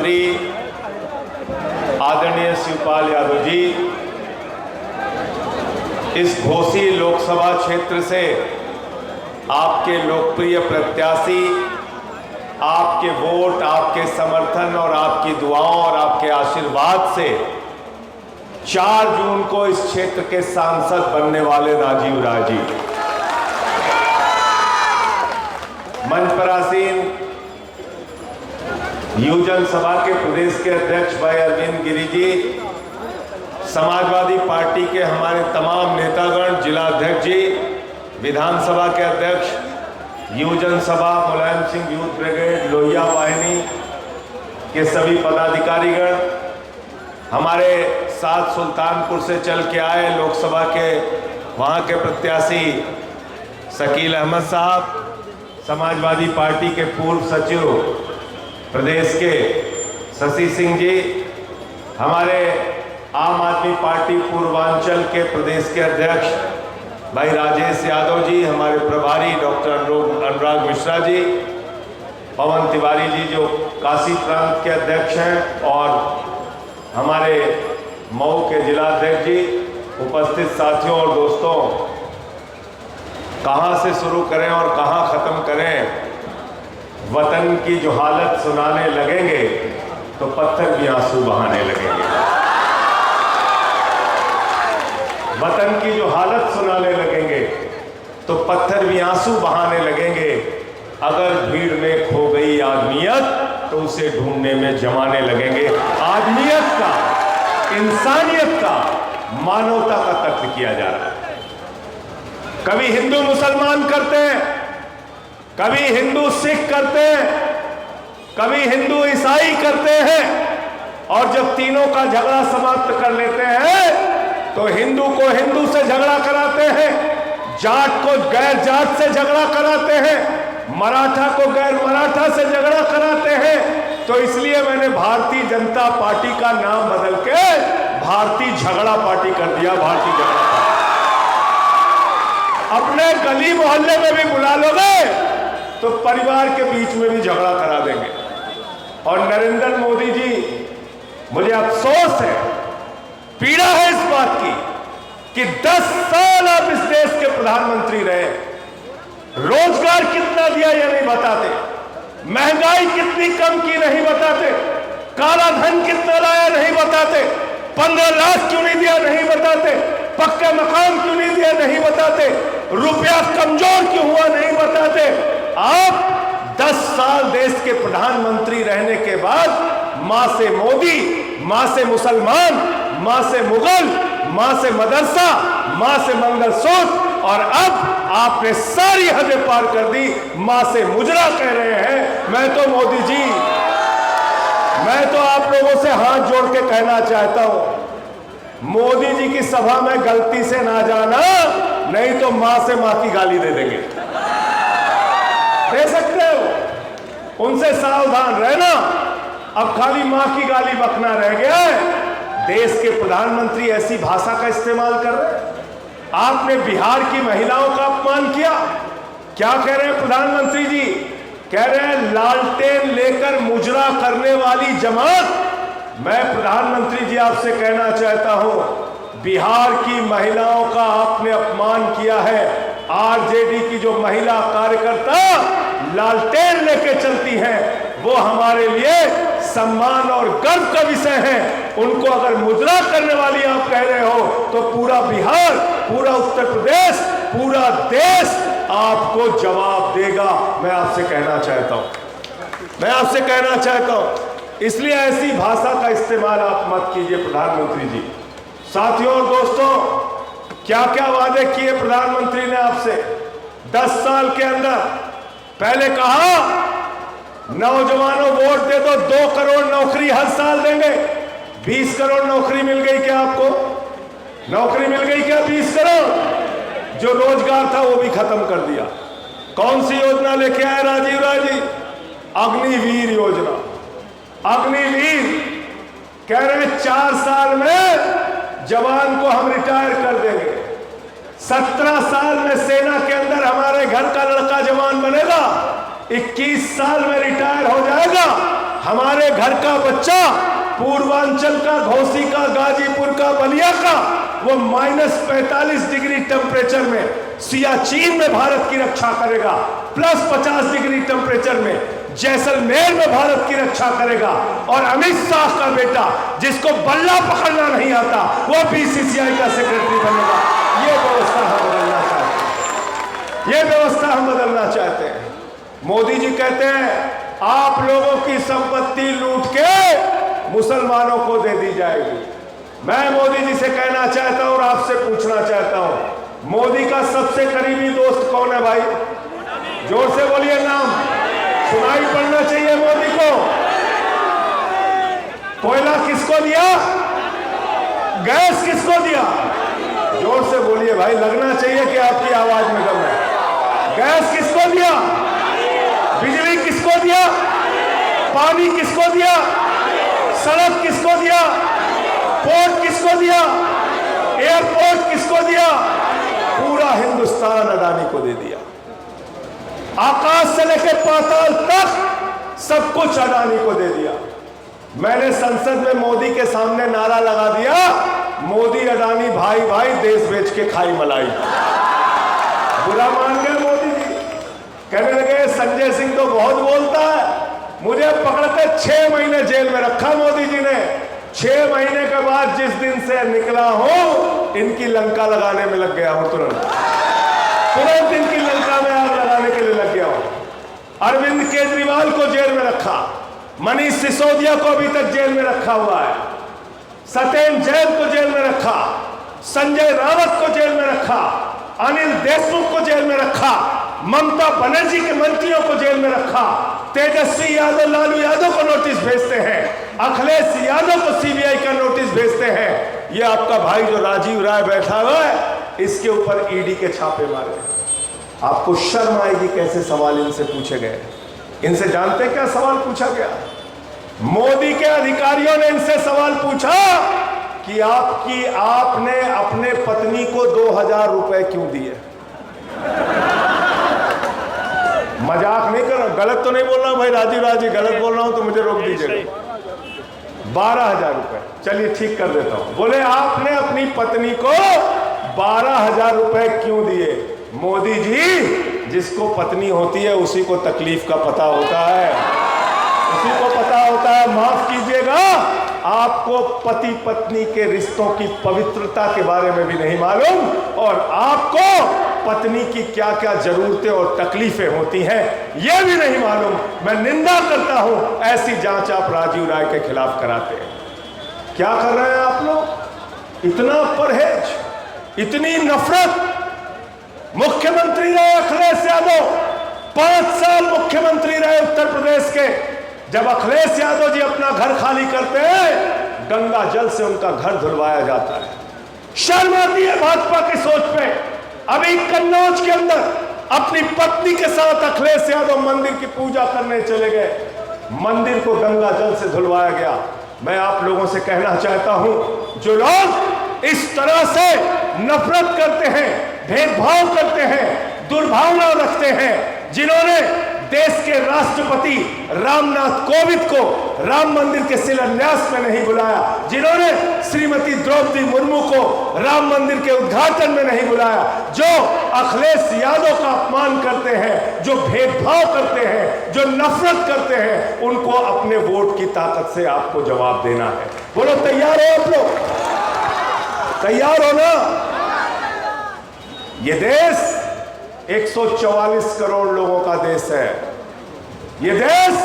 मंत्री आदरणीय शिवपाल यादव जी, इस घोसी लोकसभा क्षेत्र से आपके लोकप्रिय प्रत्याशी आपके वोट, आपके समर्थन और आपकी दुआओं और आपके आशीर्वाद से 4 जून को इस क्षेत्र के सांसद बनने वाले राजीव राय जी, मंच पर आसीन युवजन सभा के प्रदेश के अध्यक्ष भाई अरविंद गिरी जी, समाजवादी पार्टी के हमारे तमाम नेतागण, जिला अध्यक्ष जी, विधानसभा के अध्यक्ष, युवजन सभा मुलायम सिंह यूथ ब्रिगेड लोहिया वाहिनी के सभी पदाधिकारीगण, हमारे साथ सुल्तानपुर से चल के आए लोकसभा के वहाँ के प्रत्याशी शकील अहमद साहब, समाजवादी पार्टी के पूर्व सचिव प्रदेश के शशि सिंह जी, हमारे आम आदमी पार्टी पूर्वांचल के प्रदेश के अध्यक्ष भाई राजेश यादव जी, हमारे प्रभारी डॉक्टर अनुराग मिश्रा जी, पवन तिवारी जी जो काशी प्रांत के अध्यक्ष हैं, और हमारे मऊ के जिला अध्यक्ष जी, उपस्थित साथियों और दोस्तों, कहाँ से शुरू करें और कहाँ ख़त्म करें। वतन की जो हालत सुनाने लगेंगे तो पत्थर भी आंसू बहाने लगेंगे। वतन की जो हालत सुनाने लगेंगे तो पत्थर भी आंसू बहाने लगेंगे। अगर भीड़ में खो गई आदमियत तो उसे ढूंढने में जमाने लगेंगे। आदमियत का, इंसानियत का, मानवता का तर्क किया जा रहा है। कभी हिंदू मुसलमान करते हैं, कभी हिंदू सिख करते हैं, कभी हिंदू ईसाई करते हैं, और जब तीनों का झगड़ा समाप्त कर लेते हैं तो हिंदू को हिंदू से झगड़ा कराते हैं, जाट को गैर जाट से झगड़ा कराते हैं, मराठा को गैर मराठा से झगड़ा कराते हैं। तो इसलिए मैंने भारतीय जनता पार्टी का नाम बदल के भारतीय झगड़ा पार्टी कर दिया। भारतीय झगड़ा पार्टी अपने गली मोहल्ले में भी बुला लोगे तो परिवार के बीच में भी झगड़ा करा देंगे। और नरेंद्र मोदी जी, मुझे अफसोस है, पीड़ा है इस बात की कि 10 साल आप इस देश के प्रधानमंत्री रहे, रोजगार कितना दिया ये नहीं बताते, महंगाई कितनी कम की नहीं बताते, काला धन कितना लाया नहीं बताते, 15 लाख क्यों नहीं दिया नहीं बताते, पक्का मकान क्यों नहीं दिया नहीं बताते, रुपया कमजोर क्यों हुआ नहीं बताते। आप 10 साल देश के प्रधानमंत्री रहने के बाद मां से मोदी, मां से मुसलमान, मां से मुगल, मां से मदरसा, मां से मंगलसूत्र, और अब आपने सारी हदें पार कर दी, मां से मुजरा कह रहे हैं। मैं तो मोदी जी, मैं तो आप लोगों से हाथ जोड़ के कहना चाहता हूं, मोदी जी की सभा में गलती से ना जाना, नहीं तो मां से मां की गाली दे देंगे। दे सकते हो, उनसे सावधान रहना। अब खाली मां की गाली बकना रह गया है। देश के प्रधानमंत्री ऐसी भाषा का इस्तेमाल कर रहे हैं। आपने बिहार की महिलाओं का अपमान किया। क्या कह रहे हैं प्रधानमंत्री जी? कह रहे हैं लालटेन लेकर मुजरा करने वाली जमात। मैं प्रधानमंत्री जी आपसे कहना चाहता हूं, बिहार की महिलाओं का आपने अपमान किया है। आरजेडी की जो महिला कार्यकर्ता लालटेन लेके चलती हैं, वो हमारे लिए सम्मान और गर्व का विषय है। उनको अगर मुजरा करने वाली आप कह रहे हो तो पूरा बिहार, पूरा उत्तर प्रदेश, पूरा देश आपको जवाब देगा। मैं आपसे कहना चाहता हूं, मैं आपसे कहना चाहता हूं, इसलिए ऐसी भाषा का इस्तेमाल आप मत कीजिए प्रधानमंत्री जी। साथियों और दोस्तों, क्या क्या वादे किए प्रधानमंत्री ने आपसे 10 साल के अंदर? पहले कहा नौजवानों वोट दे दो, 2 करोड़ नौकरी हर साल देंगे। 20 करोड़ नौकरी मिल गई क्या आपको? नौकरी मिल गई क्या 20 करोड़? जो रोजगार था वो भी खत्म कर दिया। कौन सी योजना लेके आए राजीव राय जी? अग्निवीर योजना। अग्निवीर कह रहे हैं 4 साल में जवान को हम रिटायर कर देंगे। 17 साल में सेना के अंदर हमारे घर का लड़का जवान बनेगा, 21 साल में रिटायर हो जाएगा, हमारे घर का बच्चा पूर्वांचल का, घोसी का, गाजीपुर का, बलिया का, वो -45 डिग्री टेम्परेचर में सियाचिन में भारत की रक्षा करेगा, +50 डिग्री टेम्परेचर में जैसलमेर में भारत की रक्षा करेगा। और अमित शाह का बेटा जिसको बल्ला पकड़ना नहीं आता वो बीसीसीआई का सेक्रेटरी बनेगा। ये व्यवस्था हम बदलना चाहते हैं, ये व्यवस्था हम बदलना चाहते हैं। मोदी जी कहते हैं आप लोगों की संपत्ति लूट के मुसलमानों को दे दी जाएगी। मैं मोदी जी से कहना चाहता हूं और आपसे पूछना चाहता हूं, मोदी का सबसे करीबी दोस्त कौन है भाई? जोर से बोलिए नाम, सुनाई पड़ना चाहिए मोदी को। कोयला किसको दिया? गैस किसको दिया? जोर से बोलिए भाई, लगना चाहिए कि आपकी आवाज में दम है। गैस किसको दिया? बिजली किसको दिया? पानी किसको दिया? सड़क किसको दिया? पोर्ट किसको दिया? एयरपोर्ट किसको दिया? पूरा हिंदुस्तान अडानी को दे दिया। आकाश से लेकर पाताल तक सब कुछ अडानी को दे दिया। मैंने संसद में मोदी के सामने नारा लगा दिया, मोदी अडानी भाई भाई, देश बेच के खाई मलाई। बुरा मान गए मोदी जी, कहने लगे संजय सिंह तो बहुत बोलता है। मुझे पकड़कर 6 महीने जेल में रखा मोदी जी ने। 6 महीने के बाद जिस दिन से निकला हूं, इनकी लंका लगाने में लग गया हूं। तुरंत इनकी लंका में आग लगाने के लिए लग गया हूं। अरविंद केजरीवाल को जेल में रखा, मनीष सिसोदिया को अभी तक जेल में रखा हुआ है, सत्येंद्र जैन को जेल में रखा, संजय रावत को जेल में रखा, अनिल देशमुख को जेल में रखा, ममता बनर्जी के मंत्रियों को जेल में रखा, तेजस्वी यादव, लालू यादव को नोटिस भेजते हैं, अखिलेश यादव को सीबीआई का नोटिस भेजते हैं। ये आपका भाई जो राजीव राय बैठा हुआ है, इसके ऊपर ईडी के छापे मारे। आपको शर्म आएगी कैसे सवाल इनसे पूछे गए। इनसे जानते क्या सवाल पूछा गया? मोदी के अधिकारियों ने इनसे सवाल पूछा कि आपने अपने पत्नी को 2000 रुपए क्यों दिए? मजाक नहीं कर रहा, गलत तो नहीं बोल रहा हूं भाई, राजीव गलत बोल रहा हूं तो मुझे रोक दीजिएगा। 12,000 रुपए, चलिए ठीक कर देता हूं। बोले आपने अपनी पत्नी को 12,000 रुपए क्यों दिए? मोदी जी, जिसको पत्नी होती है उसी को तकलीफ का पता होता है, उसी को पता होता है। माफ कीजिएगा, आपको पति पत्नी के रिश्तों की पवित्रता के बारे में भी नहीं मालूम, और आपको पत्नी की क्या क्या जरूरतें और तकलीफें होती हैं यह भी नहीं मालूम। मैं निंदा करता हूं ऐसी जांच आप राजीव राय के खिलाफ कराते हैं। क्या कर रहे हैं आप लोग? इतना परहेज, इतनी नफरत। मुख्यमंत्री रहे अखिलेश यादव, 5 साल मुख्यमंत्री रहे उत्तर प्रदेश के। जब अखिलेश यादव जी अपना घर खाली करते हैं, गंगा जल से उनका घर धुलवाया जाता है। शर्म आती है भाजपा की सोच पे। अभी कन्नौज के अंदर अपनी पत्नी के साथ अखिलेश यादव मंदिर की पूजा करने चले गए, मंदिर को गंगा जल से धुलवाया गया। मैं आप लोगों से कहना चाहता हूं, जो लोग इस तरह से नफरत करते हैं, भेदभाव करते हैं, दुर्भावना रखते हैं, जिन्होंने देश के राष्ट्रपति रामनाथ कोविंद को राम मंदिर के शिलान्यास में नहीं बुलाया, जिन्होंने श्रीमती द्रौपदी मुर्मू को राम मंदिर के उद्घाटन में नहीं बुलाया, जो अखिलेश यादव का अपमान करते हैं, जो भेदभाव करते हैं, जो नफरत करते हैं, उनको अपने वोट की ताकत से आपको जवाब देना है। बोलो तैयार हो आप लोग? तैयार हो ना? ये देश 144 करोड़ लोगों का देश है। ये देश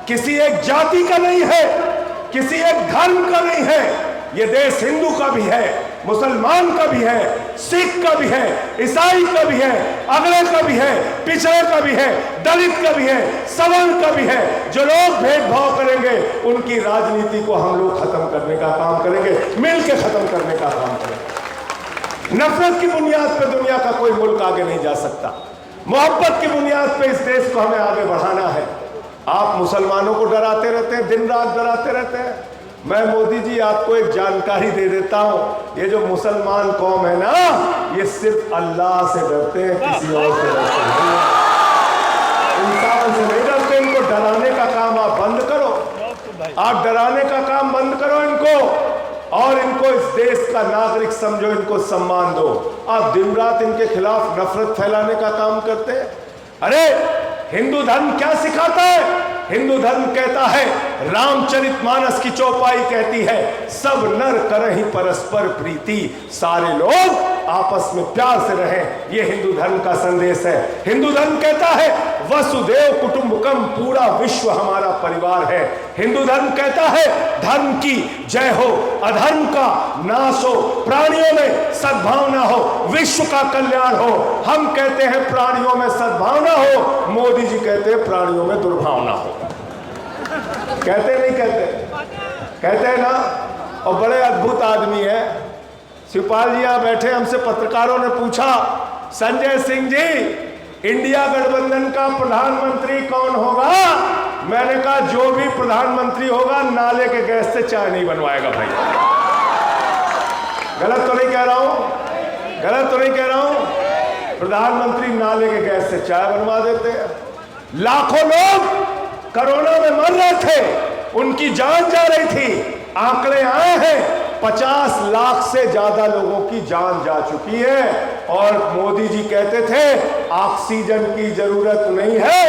किसी एक जाति का नहीं है, किसी एक धर्म का नहीं है। ये देश हिंदू का भी है, मुसलमान का भी है, सिख का भी है, ईसाई का भी है, अगले का भी है, पिछड़े का भी है, दलित का भी है, सवर्ण का भी है। जो लोग भेदभाव करेंगे उनकी राजनीति को हम लोग खत्म करने का काम करेंगे, मिलकर खत्म करने का काम करेंगे। नफरत की बुनियाद पर दुनिया का कोई मुल्क आगे नहीं जा सकता। मोहब्बत की बुनियाद पर इस देश को हमें आगे बढ़ाना है। आप मुसलमानों को डराते रहते हैं, दिन रात डराते रहते हैं। मैं मोदी जी आपको एक जानकारी दे देता हूं, ये जो मुसलमान कौम है ना, ये सिर्फ अल्लाह से डरते हैं, किसी और से डरते नहीं, इंसान से नहीं डरते। इनको डराने का काम आप बंद करो। आप डराने का काम बंद करो इनको और इनको इस देश का नागरिक समझो, इनको सम्मान दो। आप दिन रात इनके खिलाफ नफरत फैलाने का काम करते हैं। अरे हिंदू धर्म क्या सिखाता है? हिंदू धर्म कहता है, रामचरितमानस की चौपाई कहती है, सब नर करहि परस्पर प्रीति, सारे लोग आपस में प्यार से रहें। यह हिंदू धर्म का संदेश है। हिंदू धर्म कहता है, वसुदेव कुटुंबकम, पूरा विश्व हमारा परिवार है। हिंदू धर्म कहता है, धर्म की जय हो, अधर्म का नाश हो, प्राणियों में सद्भावना हो, विश्व का कल्याण हो। हम कहते हैं प्राणियों में सद्भावना हो, मोदी जी कहते हैं प्राणियों में दुर्भावना हो। कहते नहीं कहते? कहते हैं ना। और बड़े अद्भुत आदमी है शिवपाल जी, यहां बैठे। हमसे पत्रकारों ने पूछा, संजय सिंह जी, इंडिया गठबंधन का प्रधानमंत्री कौन होगा? मैंने कहा, जो भी प्रधानमंत्री होगा नाले के गैस से चाय नहीं बनवाएगा भाई। गलत तो नहीं कह रहा हूं? गलत तो नहीं कह रहा हूं? प्रधानमंत्री नाले के गैस से चाय बनवा देते हैं। लाखों लोग कोरोना में मर रहे थे, उनकी जान जा रही थी। आंकड़े आए हैं, 50 लाख से ज्यादा लोगों की जान जा चुकी है। और मोदी जी कहते थे, ऑक्सीजन की जरूरत नहीं है,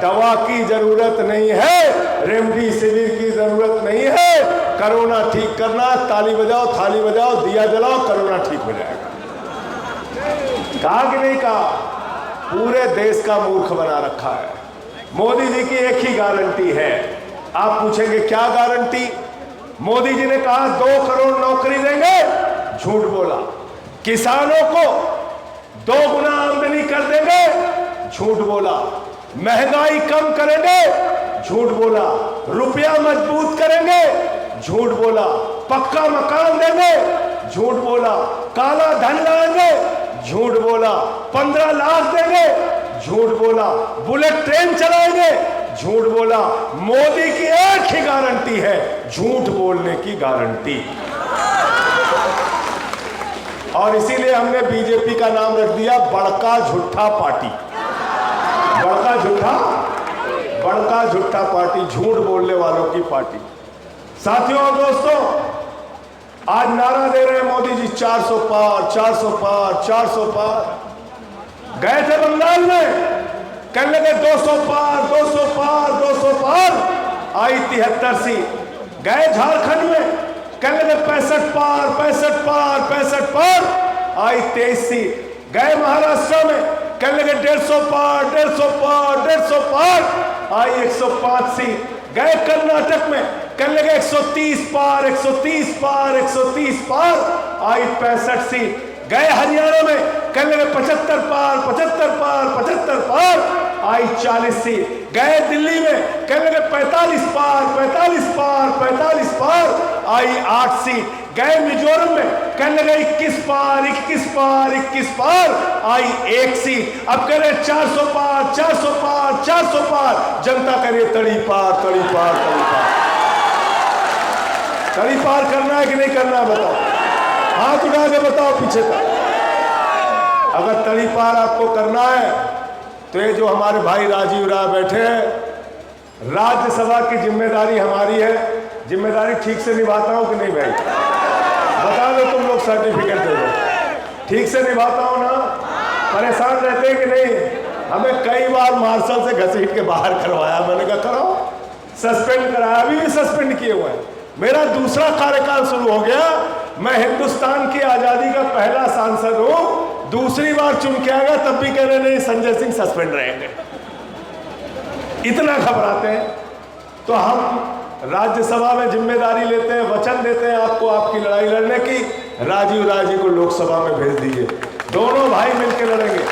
दवा की जरूरत नहीं है, रेमडेसिविर की जरूरत नहीं है, कोरोना ठीक करना, ताली बजाओ, थाली बजाओ, दिया जलाओ, कोरोना ठीक हो जाएगा। कहा कि नहीं कहा? पूरे देश का मूर्ख बना रखा है। मोदी जी की एक ही गारंटी है। आप पूछेंगे क्या गारंटी? मोदी जी ने कहा 2 करोड़ नौकरी देंगे, झूठ बोला। किसानों को 2 गुना आमदनी कर देंगे, झूठ बोला। महंगाई कम करेंगे, झूठ बोला। रुपया मजबूत करेंगे, झूठ बोला। पक्का मकान देंगे, झूठ बोला। काला धन लाएंगे, झूठ बोला। 15 लाख देंगे, झूठ बोला। बुलेट ट्रेन चलाएंगे, झूठ बोला। मोदी की एक ही गारंटी है, झूठ बोलने की गारंटी। और इसीलिए हमने बीजेपी का नाम रख दिया बड़का झूठा पार्टी। बड़का झूठा पार्टी, झूठ बोलने वालों की पार्टी। साथियों और दोस्तों, आज नारा दे रहे हैं मोदी जी, 400 पार, 400 पार, 400 पार। गए थे बंगाल में, कहने लगे 200 पार, 200 पार, 200 पार, आई 73 सीट। गए झारखंड में, कहने लगे 65 पार, 65 पार, 65 पार, आई 23 सीट। गए महाराष्ट्र में, कहने लगे 150 पार, 150 पार, 150 पार, आई 105 सीट। गए कर्नाटक में, कहने लगे 130 पार, 130 पार, 130 पार, आई 65 सीट। गए हरियाणा में, कहने लगे 75 पार, 75 पार, 75 पार, आई 40 सीट। गए दिल्ली में, कहने लगे 45 पार, 45 पार, 45 पार, आई 8 सीट। गए मिजोरम में, कहने लगे 21 पार, 21 पार, 21 पार, आई 1 सीट। अब कह रहे 400 पार, 400 पार, 400 पार। जनता कह रही है तड़ी पार, तड़ी पार, तड़ी पार। तड़ी पार करना है कि नहीं करना है बताओ? हाथ उठा के बताओ पीछे का। अगर तड़ी पार आपको करना है तो ये जो हमारे भाई राजीव राय बैठे हैं, राज्यसभा की जिम्मेदारी हमारी है। जिम्मेदारी ठीक से निभाता हूं कि नहीं भाई? बता दो तुम लोग, सर्टिफिकेट दे दो। ठीक से निभाता हूं ना? परेशान रहते हैं कि नहीं? हमें कई बार मार्शल से घसीट के बाहर करवाया, मैंने कहा करो, सस्पेंड कराया, अभी भी सस्पेंड किए हुए हैं। मेरा दूसरा कार्यकाल शुरू हो गया, मैं हिंदुस्तान की आजादी का पहला सांसद हूं, दूसरी बार चुन के आएगा तब भी कह रहे नहीं संजय सिंह सस्पेंड रहेंगे। इतना घबराते हैं। तो हम राज्यसभा में जिम्मेदारी लेते हैं, वचन देते हैं आपको आपकी लड़ाई लड़ने की। राजीव राय जी को लोकसभा में भेज दीजिए, दोनों भाई मिलकर लड़ेंगे,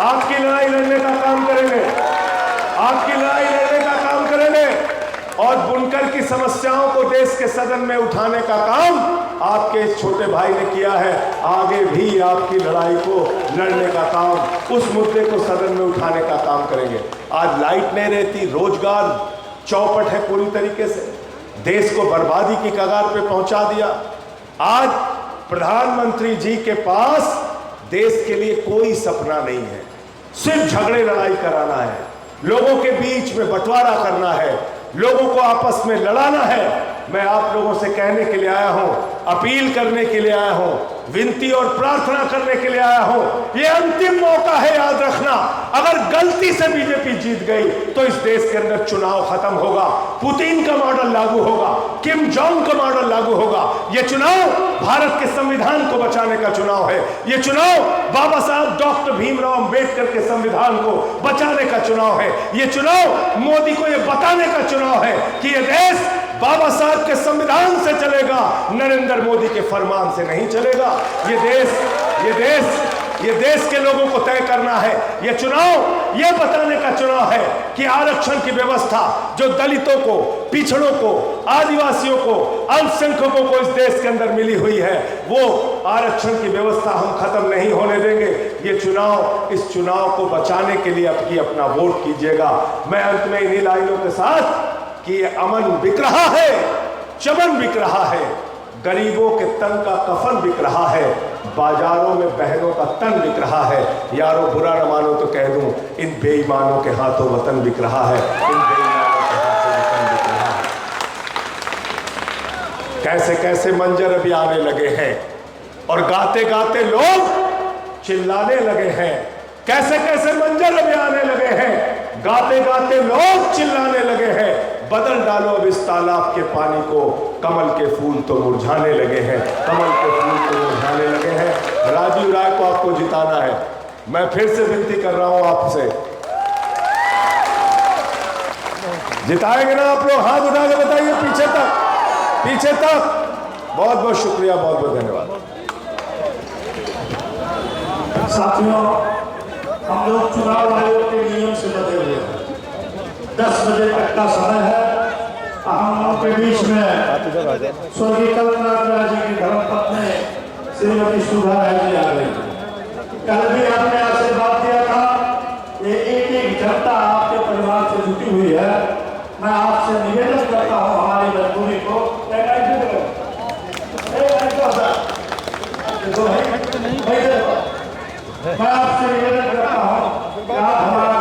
आपकी लड़ाई लड़ने का काम करेंगे, आपकी लड़ाई लड़ने का काम करेंगे। और बुनकर की समस्याओं को देश के सदन में उठाने का काम आपके इस छोटे भाई ने किया है। आगे भी आपकी लड़ाई को लड़ने का काम, उस मुद्दे को सदन में उठाने का काम करेंगे। आज लाइट नहीं रहती, रोजगार चौपट है पूरी तरीके से, देश को बर्बादी की कगार पे पहुंचा दिया। आज प्रधानमंत्री जी के पास देश के लिए कोई सपना नहीं है, सिर्फ झगड़े लड़ाई कराना है, लोगों के बीच में बंटवारा करना है, लोगों को आपस में लड़ाना है। मैं आप लोगों से कहने के लिए आया हूं, अपील करने के लिए आया हूं, विनती और प्रार्थना करने के लिए आया हूं। ये अंतिम मौका है, याद रखना। अगर गलती से बीजेपी जीत गई तो इस देश के अंदर चुनाव खत्म होगा, पुतिन का मॉडल लागू होगा, किम जोंग का मॉडल लागू होगा। ये चुनाव भारत के संविधान को बचाने का चुनाव है। ये चुनाव बाबा साहब डॉक्टर भीमराव अंबेडकर के संविधान को बचाने का चुनाव है। ये चुनाव मोदी को यह बताने का चुनाव है कि यह देश बाबा साहब के संविधान से चलेगा, नरेंद्र मोदी के फरमान से नहीं चलेगा। ये देश के लोगों को तय करना है। ये चुनाव ये बताने का चुनाव है कि आरक्षण की व्यवस्था जो दलितों को, पिछड़ों को, आदिवासियों को, अल्पसंख्यकों को इस देश के अंदर मिली हुई है, वो आरक्षण की व्यवस्था हम खत्म नहीं होने देंगे। ये चुनाव, इस चुनाव को बचाने के लिए अपना वोट कीजिएगा। मैं अंत में इन्हीं लाइनों के साथ कि ये अमन बिक रहा है, चमन बिक रहा है, गरीबों के तन का कफन बिक रहा है, बाजारों में बहनों का तन बिक रहा है। यारो बुरा न मानो तो कह दूं, इन बेईमानों के हाथों वतन बिक रहा है, इन बेईमानों के हाथों वतन बिक रहा है। कैसे कैसे मंजर अभी आने लगे हैं और गाते गाते लोग चिल्लाने लगे हैं। कैसे कैसे मंजर अभी आने लगे हैं, गाते गाते लोग चिल्लाने लगे हैं। बदल डालो अब इस तालाब के पानी को, कमल के फूल तो मुरझाने लगे हैं, कमल के फूल तो मुरझाने लगे हैं। राजीव राय को आपको जिताना है। मैं फिर से विनती कर रहा हूं आपसे, जिताएंगे ना आप लोग? हाथ उठा के बताइए, पीछे तक, पीछे तक। बहुत बहुत शुक्रिया, बहुत बहुत धन्यवाद। साथियों, हम लोग चुनाव आयोग के नियम से बदले हुए हैं। 10 बजे तक का समय है। हम लोगों के बीच में स्वर्गीय कल्पना जी की धर्मपत्नी श्रीमती सुधा राय जी आ गई। कल भी आपने आशीर्वाद दिया था, ये एक जनता आपके परिवार से जुटी हुई है। मैं आपसे निवेदन करता हूँ हमारी मजबूरी को, मैं आपसे निवेदन करता हूँ कि आप हमारा